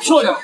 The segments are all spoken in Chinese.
说的。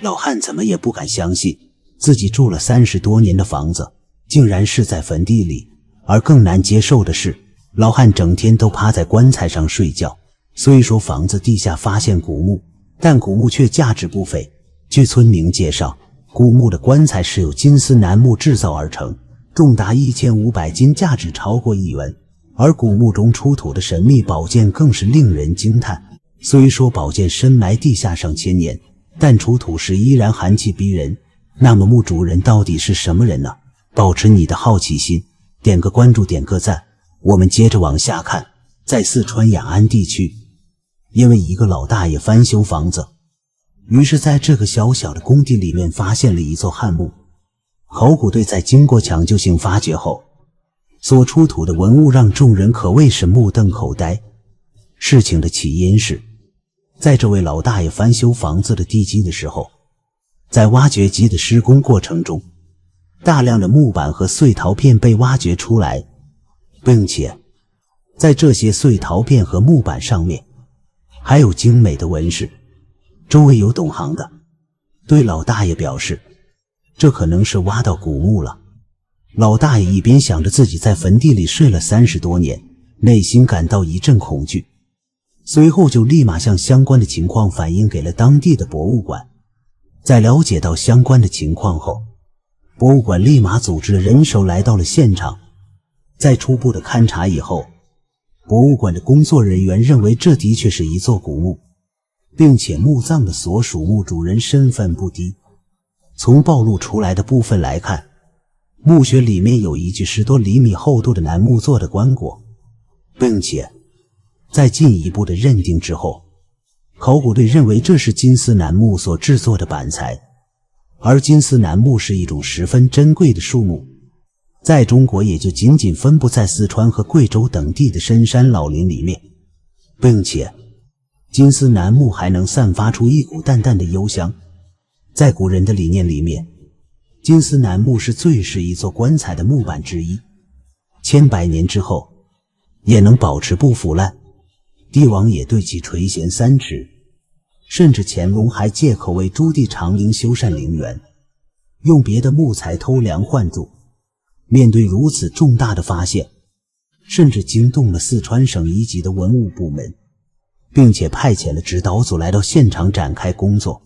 老汉怎么也不敢相信，自己住了30多年的房子，竟然是在坟地里。而更难接受的是，老汉整天都趴在棺材上睡觉。虽说房子地下发现古墓，但古墓却价值不菲。据村民介绍，古墓的棺材是由金丝楠木制造而成，重达1500斤，价值超過1元。而古墓中出土的神秘宝剑更是令人惊嘆。虽说宝剑深埋地下上千年，但出土时依然寒气逼人。那麼墓主人到底是什麼人呢？保持你的好奇心，点個關注，點個讚。我們接着往下看，在四川雅安地區，因為一個老大爺翻修房子，於是在這個小小的工地裡面發現了一座漢墓。考古隊在經過搶救性發掘後，所出土的文物讓眾人可謂是目瞪口呆。事情的起因是，在這位老大爺翻修房子的地基的時候，在挖掘機的施工過程中，大量的木板和碎陶片被挖掘出來，並且在這些碎陶片和木板上面還有精美的紋飾。周圍有懂行的對老大爺表示，這可能是挖到古墓了。老大爺一邊想着自己在墳地裡睡了30多年，內心感到一陣恐懼，隨後就立馬將相關的情況反映給了當地的博物館。在了解到相關的情況後，博物館立馬組織了人手來到了現場。在初步的勘察以後，博物館的工作人員認為這的確是一座古墓，並且墓葬的所屬墓主人身份不低。從暴露出來的部分來看，墓穴裡面有一具10多厘米厚度的楠木做的棺椁，並且在進一步的認定之後，考古隊認為這是金絲楠木所制作的板材。而金絲楠木是一種十分珍貴的樹木，在中國也就僅僅分布在四川和貴州等地的深山老林裡面，並且金絲楠木還能散發出一股淡淡的幽香。在古人的理念裡面，金絲楠木是最適宜做棺材的木板之一，千百年之後也能保持不腐爛。帝王也對其垂涎3尺，甚至乾隆還借口為朱棣長陵修繕陵園，用別的木材偷梁換柱。面對如此重大的發現，甚至驚動了四川省一級的文物部門，並且派遣了指導組來到現場展開工作。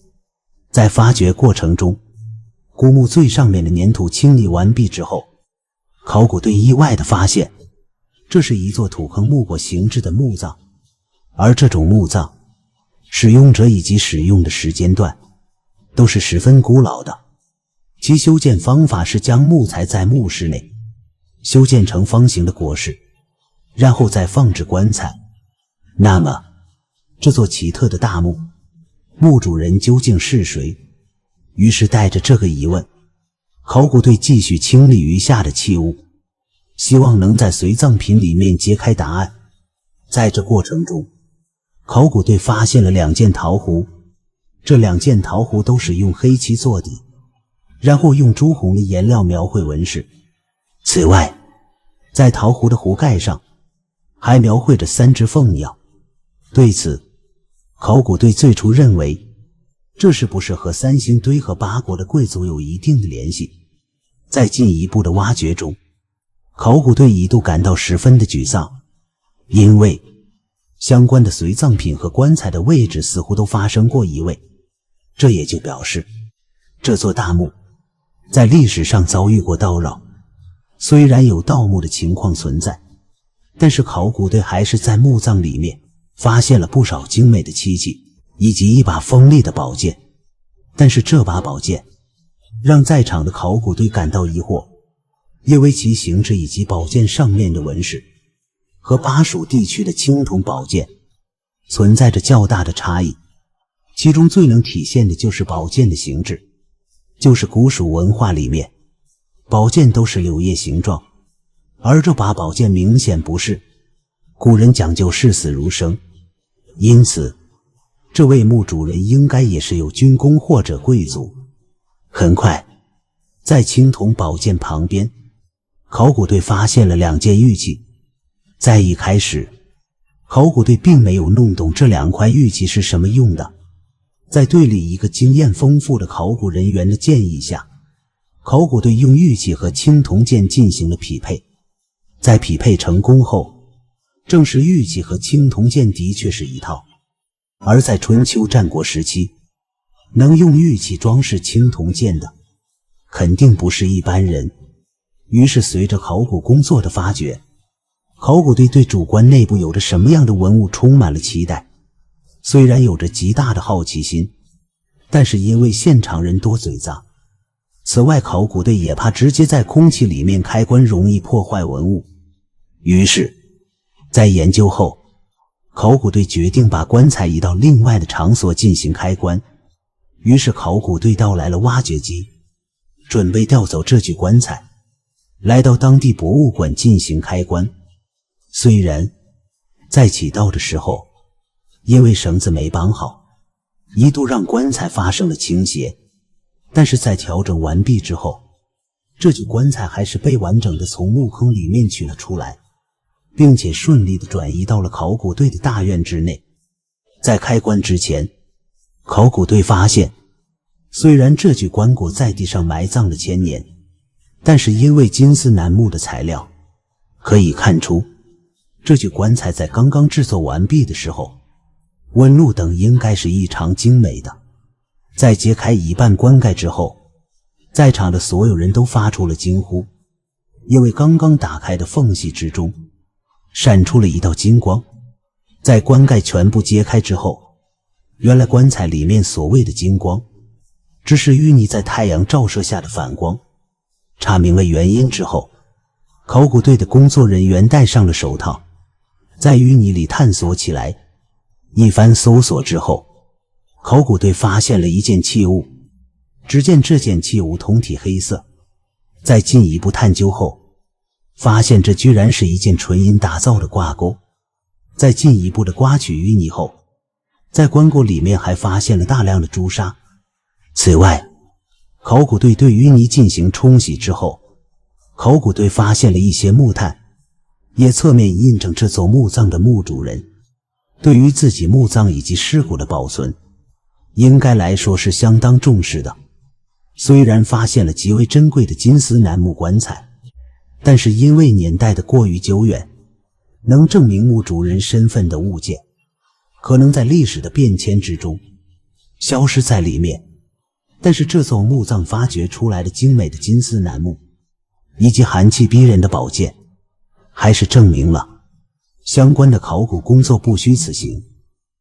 在發掘過程中，古墓最上面的粘土清理完畢之後，考古隊意外地發現，這是一座土坑木椁形制的墓葬。而這種墓葬使用者以及使用的時間段都是十分古老的，其修建方法是將木材在墓室內修建成方形的椁室，然後再放置棺材。那麼這座奇特的大墓，墓主人究竟是誰？於是帶着這個疑問，考古隊繼續清理餘下的器物，希望能在隨葬品裡面揭開答案。在這過程中，考古隊發現了2件陶壺，這2件陶壺都是用黑漆做底，然後用朱紅的顏料描繪紋飾。此外，在陶壺的壺蓋上還描繪着3隻鳳鳥。對此，考古隊最初認為這是不是和三星堆和八國的貴族有一定的聯繫。在進一步的挖掘中，考古隊一度感到十分的沮喪，因為相關的隨葬品和棺材的位置似乎都發生過移位，這也就表示這座大墓在歷史上遭遇過盜擾。雖然有盜墓的情況存在，但是考古隊還是在墓葬裡面發現了不少精美的漆器以及一把鋒利的寶劍。但是這把寶劍讓在場的考古隊感到疑惑，因為其形制以及寶劍上面的紋飾和巴蜀地區的青銅寶劍存在着較大的差異。其中最能體現的就是寶劍的形制，就是古蜀文化裡面寶劍都是柳葉形狀，而這把寶劍明顯不是。古人講究視死如生，因此這位墓主人應該也是有軍功或者貴族。很快，在青銅寶劍旁邊，考古隊發現了2件玉器。在一開始，考古隊並沒有弄懂這2塊玉器是什麼用的。在隊裡一個經驗豐富的考古人員的建議下，考古隊用玉器和青銅劍進行了匹配。在匹配成功後，證實玉器和青銅劍的確是一套。而在春秋戰國時期，能用玉器裝飾青銅劍的，肯定不是一般人。於是隨着考古工作的發掘，考古队對主棺內部有着什麼樣的文物充滿了期待。雖然有着極大的好奇心，但是因為現場人多嘴雜，此外考古隊也怕直接在空氣裡面開棺容易破壞文物。於是在研究後，考古隊決定把棺材移到另外的场所进行開棺。於是考古队调來了挖掘機，準備調走這具棺材，來到當地博物館進行開棺。雖然在起到的時候，因為繩子沒綁好，一度讓棺材發生了傾斜，但是在調整完畢之後，這具棺材還是被完整的從墓坑裡面取了出來，並且順利地轉移到了考古队的大院之內。在開棺之前，考古隊發現，雖然這具棺椁在地上埋葬了1000年，但是因為金絲楠木的材料，可以看出這具棺材在剛剛制作完畢的時候，紋路等應該是異常精美的。在揭開一半棺蓋之後，在場的所有人都發出了驚呼，因為剛剛打開的縫隙之中閃出了一道金光。在棺蓋全部揭開之後，原來棺材裡面所謂的金光只是淤泥在太陽照射下的反光。查明了原因之後，考古队的工作人員戴上了手套，在淤泥裡探索起来。一番搜索之後，考古队發現了一件器物。只見這件器物通体黑色，在進一步探究後，發現這居然是一件純銀打造的掛鈎。在進一步的刮取淤泥後，在棺椁裡面還發現了大量的朱砂。此外，考古隊對淤泥進行冲洗之後，考古队發現了一些木炭，也側面印證這座墓葬的墓主人對於自己墓葬以及屍骨的保存，應該來說是相當重視的。雖然發現了極為珍貴的金絲楠木棺材，但是因為年代的過於久遠，能證明墓主人身份的物件，可能在歷史的變遷之中消失在裡面。但是這座墓葬發掘出來的精美的金絲楠木，以及寒氣逼人的寶劍，還是證明了相關的考古工作不虛此行。